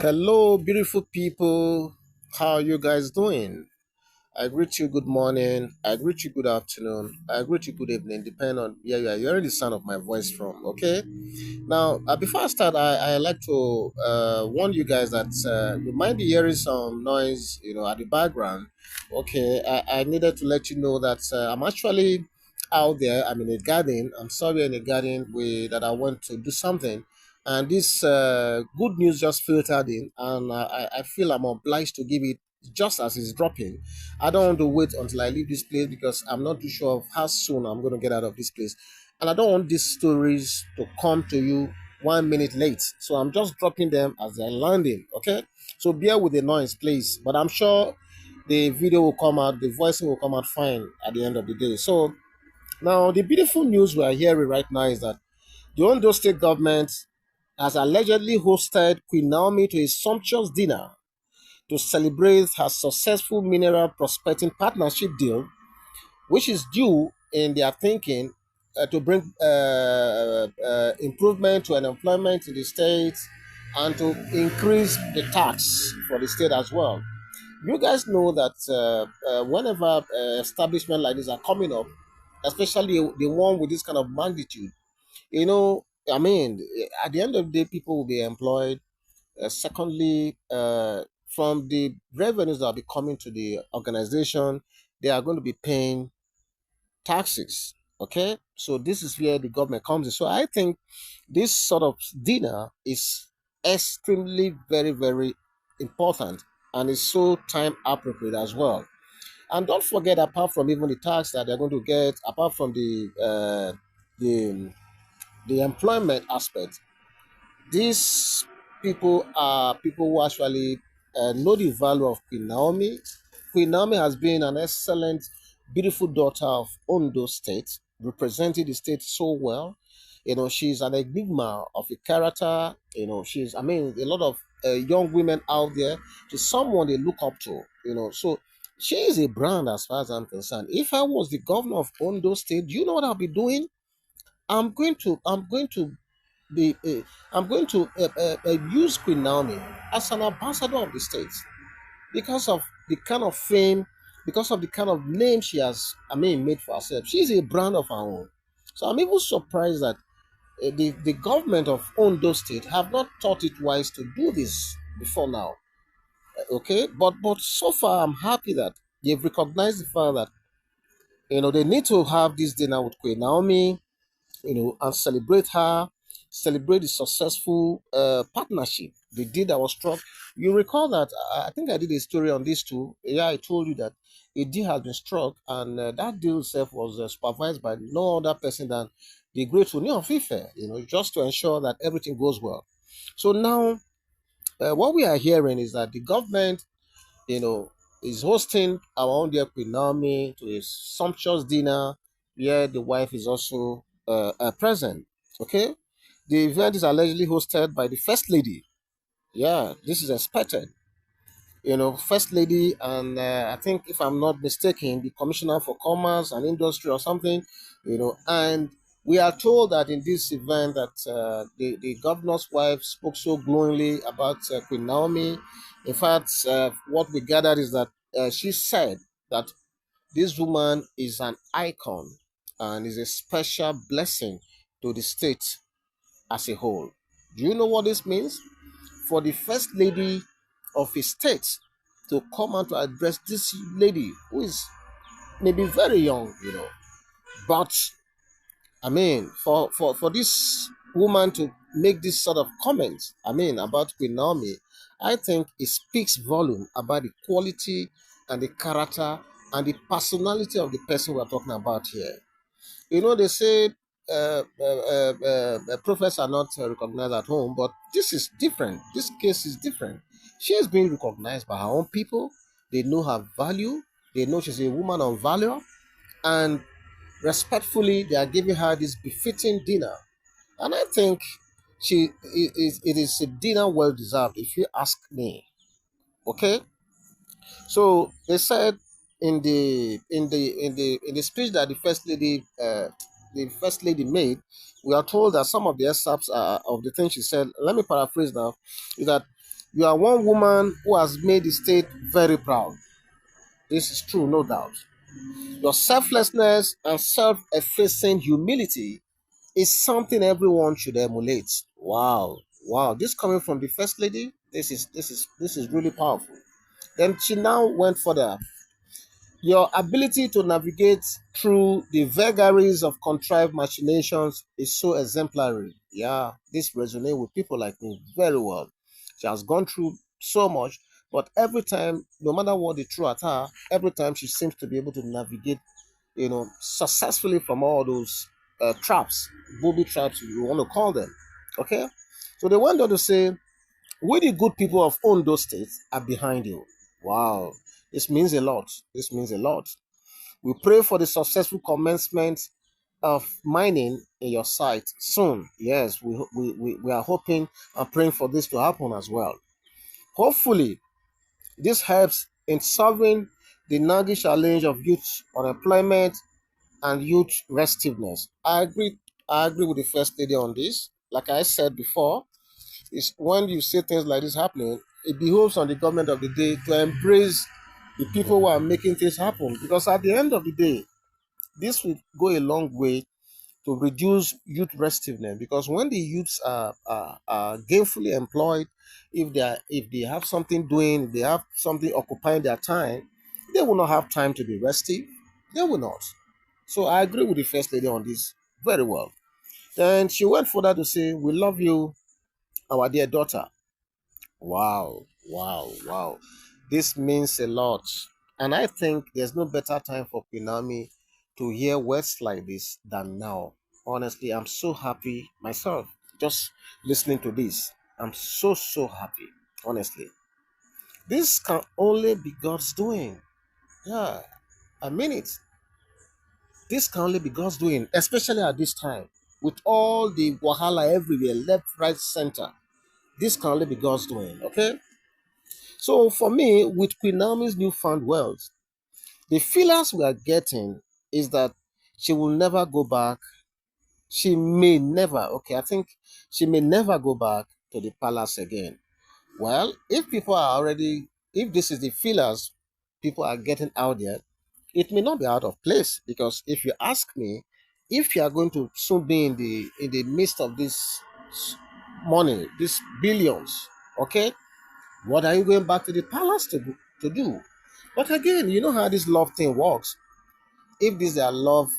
Hello, beautiful people. How are you guys doing? I greet you good morning. I greet you good afternoon. I greet you good evening, depending on where you are hearing the sound of my voice from. Okay. Now, before I start, I like to warn you guys that you might be hearing some noise, at the background. Okay. I needed to let you know that I'm actually out there. I'm in a garden. I'm sorry, in a garden that I want to do something. And this good news just filtered in, and I feel I'm obliged to give it just as it's dropping. I don't want to wait until I leave this place because I'm not too sure of how soon I'm going to get out of this place. And I don't want these stories to come to you 1 minute late. So I'm just dropping them as they're landing. Okay. So bear with the noise, please. But I'm sure the video will come out, the voicing will come out fine at the end of the day. So now the beautiful news we are hearing right now is that the Ondo state government has allegedly hosted Queen Naomi to a sumptuous dinner to celebrate her successful mineral prospecting partnership deal, which is due in their thinking to bring improvement to unemployment in the state and to increase the tax for the state as well. You guys know that whenever establishment like this are coming up, especially the one with this kind of magnitude, I mean, at the end of the day, people will be employed. Secondly, from the revenues that will be coming to the organization, they are going to be paying taxes. Okay, so this is where the government comes in. So I think this sort of dinner is extremely very very important and is so time appropriate as well. And don't forget, apart from even the tax that they're going to get, apart from the the employment aspect, these people are people who actually know the value of Queen Naomi. Queen Naomi has been an excellent, beautiful daughter of Ondo State, representing the state so well. She's an enigma of a character. I mean, a lot of young women out there. She's someone they look up to. So she is a brand as far as I'm concerned. If I was the governor of Ondo State, do you know what I'll be doing? I'm going to be I'm going to use Queen Naomi as an ambassador of the state because of the kind of fame, because of the kind of name she has, made for herself. She's a brand of her own. So I'm even surprised that the government of Ondo State have not thought it wise to do this before now. Okay, but so far I'm happy that they've recognized the fact that they need to have this dinner with Queen Naomi, and celebrate her, celebrate the successful partnership, the deal that was struck. You recall that I think I did a story on this too. Yeah, I told you that a deal has been struck, and that deal itself was supervised by no other person than the great Ooni Of Ife, just to ensure that everything goes well. So now, what we are hearing is that the government, you know, is hosting our own dear Queen Naomi to a sumptuous dinner where the wife is also present. Okay, the event is allegedly hosted by the First Lady. Yeah, this is expected. First Lady, and I think if I'm not mistaken, the Commissioner for Commerce and Industry or something. And we are told that in this event that the governor's wife spoke so glowingly about Queen Naomi. In fact, what we gathered is that she said that this woman is an icon and is a special blessing to the state as a whole. Do you know what this means? For the first lady of a state to come out to address this lady who is maybe very young, but for this woman to make this sort of comment, about Queen Naomi, I think it speaks volume about the quality and the character and the personality of the person we're talking about here. They say prophets are not recognized at home, but this is different. This case is different. She is being recognized by her own people. They know her value. They know she's a woman of value, and respectfully, they are giving her this befitting dinner. And I think it is a dinner well deserved, if you ask me. Okay, so they said in the speech that the first lady made, we are told that some of the excerpts of the things she said. Let me paraphrase now. Is that You are one woman who has made the state very proud. This is true, no doubt. Your selflessness and self-effacing humility is something everyone should emulate. Wow, wow! This coming from the first lady, this is really powerful. Then she now went further. Your ability to navigate through the vagaries of contrived machinations is so exemplary. Yeah, this resonates with people like me very well. She has gone through so much, but every time, no matter what they throw at her, every time she seems to be able to navigate, successfully from all those traps, booby traps, you want to call them. Okay? So they went on to say, we the good people of Ondo State are behind you. Wow. This means a lot. This means a lot. We pray for the successful commencement of mining in your site soon. Yes, we are hoping and praying for this to happen as well. Hopefully, this helps in solving the nagging challenge of youth unemployment and youth restiveness. I agree with the first lady on this. Like I said before, is when you see things like this happening, it behoves on the government of the day to embrace the people who are making things happen. Because at the end of the day, this will go a long way to reduce youth restiveness. Because when the youths are gainfully employed, if they have something doing, if they have something occupying their time, they will not have time to be restive. They will not. So I agree with the first lady on this very well. Then she went further to say, "We love you, our dear daughter." Wow, wow, wow. This means a lot. And I think there's no better time for Queen Naomi to hear words like this than now. Honestly, I'm so happy myself just listening to this. I'm so, so happy. Honestly. This can only be God's doing. Yeah, I mean it. This can only be God's doing, especially at this time. With all the wahala everywhere, left, right, center. This can only be God's doing. Okay? So for me, with Queen Naomi's newfound wealth, the feelers we are getting is that she will never go back. She may never, okay, I think she may never go back to the palace again. Well, if this is the feelers people are getting out there, it may not be out of place because if you ask me, if you are going to soon be in the midst of this money, these billions, okay, what are you going back to the palace to do? But again, you know how this love thing works. If this their love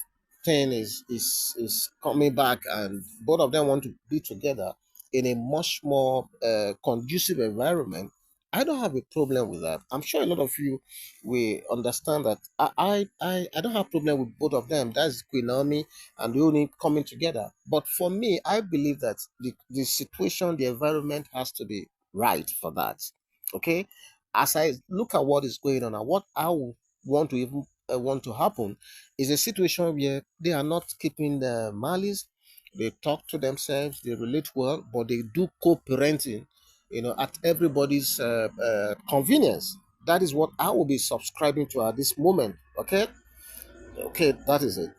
thing is coming back and both of them want to be together in a much more conducive environment, I don't have a problem with that. I'm sure a lot of you will understand that I don't have problem with both of them. That's Queen Naomi and the Ooni coming together. But for me, I believe that the situation, the environment has to be right for that. Okay, as I look at what is going on and what I would want to happen is a situation where they are not keeping the malice. They talk to themselves, they relate well, but they do co-parenting, at everybody's convenience. That is what I will be subscribing to at this moment. Okay, okay, that is it.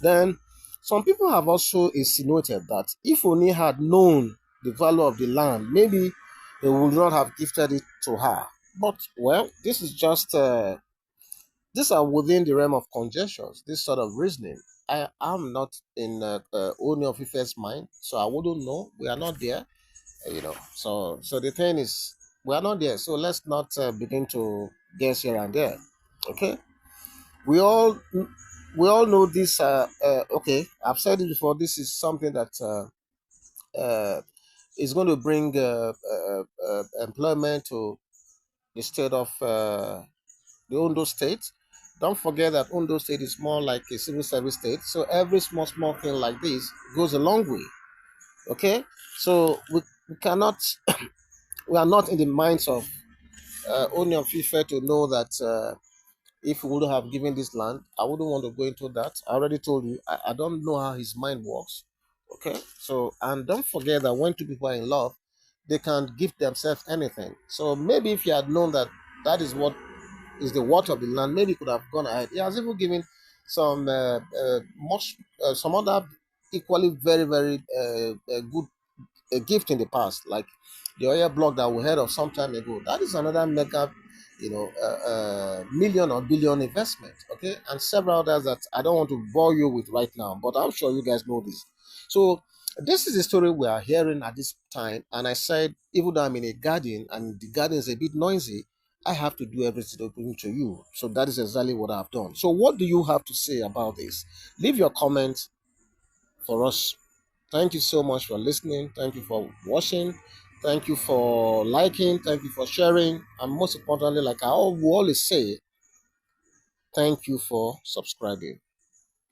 Then some people have also insinuated that if Oni had known the value of the land, maybe he would not have gifted it to her. But well, this is just these are within the realm of conjectures, this sort of reasoning. I am not in Ooni of Ife's mind, so I wouldn't know. We are not there, So the thing is, we are not there. So let's not begin to guess here and there. Okay, we all we all know this. Okay, I've said it before. This is something that is going to bring employment to the state of the Ondo state. Don't forget that Ondo state is more like a civil service state. So every small thing like this goes a long way. Okay, so we cannot we are not in the minds of Ooni of Ife to know that if he would have given this land, I wouldn't want to go into that. I already told you I don't know how his mind works. Okay, so and don't forget that when two people are in love, they can give themselves anything. So maybe if you had known that that is the worth of the land, maybe he could have gone ahead. He has even given some other equally very very good a gift in the past, like the oil block that we heard of some time ago. That is another mega, million or billion investment. Okay, and several others that I don't want to bore you with right now, but I'm sure you guys know this. So this is the story we are hearing at this time. And I said, even though I'm in a garden and the garden is a bit noisy, I have to do everything to bring to you. So that is exactly what I've done. So what do you have to say about this? Leave your comments for us. Thank you so much for listening. Thank you for watching. Thank you for liking. Thank you for sharing. And most importantly, like I always say, thank you for subscribing.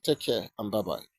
Take care and bye bye.